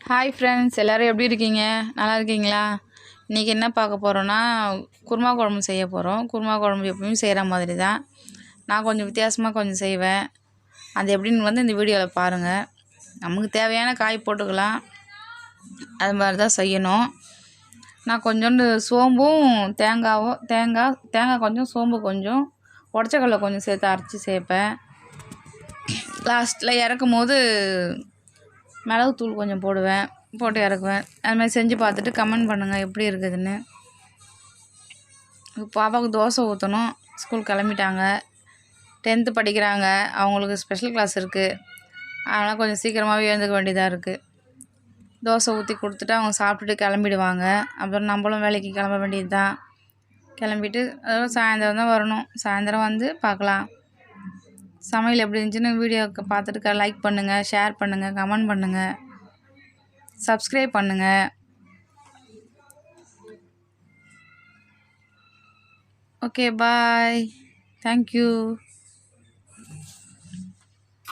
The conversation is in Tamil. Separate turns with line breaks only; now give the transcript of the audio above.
ஹாய் ஃப்ரெண்ட்ஸ், எல்லோரும் எப்படி இருக்கீங்க? நல்லா இருக்கீங்களா? இன்றைக்கி என்ன பார்க்க போகிறோன்னா, குருமா குழம்பு செய்ய போகிறோம். குருமா குழம்பு எப்பவும் செய்கிற மாதிரி தான். நான் கொஞ்சம் வித்தியாசமாக கொஞ்சம் செய்வேன். அது எப்படின்னு இந்த வீடியோவில் பாருங்கள். நமக்கு தேவையான காய் போட்டுக்கலாம். அது மாதிரி தான் செய்யணும். நான் கொஞ்சோண்டு சோம்பும் தேங்காய் கொஞ்சம், சோம்பு கொஞ்சம், உடச்சக்கடலை கொஞ்சம் சேர்த்து அரைச்சி சேர்ப்பேன். லாஸ்ட்டில் இறக்கும் போது மிளகுத்தூள் கொஞ்சம் போட்டு இறக்குவேன். அதுமாதிரி செஞ்சு பார்த்துட்டு கமெண்ட் பண்ணுங்கள் எப்படி இருக்குதுன்னு. பாப்பாவுக்கு தோசை ஊற்றணும். ஸ்கூல் கிளம்பிட்டாங்க. 10th படிக்கிறாங்க. அவங்களுக்கு ஸ்பெஷல் கிளாஸ் இருக்குது. அதனால் கொஞ்சம் சீக்கிரமாகவே எழுந்துக்க வேண்டியதாக இருக்குது. தோசை ஊற்றி கொடுத்துட்டு அவங்க சாப்பிட்டுட்டு கிளம்பிடுவாங்க. அப்புறம் நம்மளும் வேலைக்கு கிளம்ப வேண்டியது தான். கிளம்பிட்டு சாயந்தரம் தான் வரணும். சாயந்தரம் வந்து பார்க்கலாம். சமையல் எப்படி இருந்துச்சுன்னு வீடியோவுக்கு பார்த்துட்டு லைக் பண்ணுங்கள், ஷேர் பண்ணுங்கள், கமெண்ட் பண்ணுங்கள், சப்ஸ்கிரைப் பண்ணுங்கள். ஓகே, பாய். தேங்க்யூ.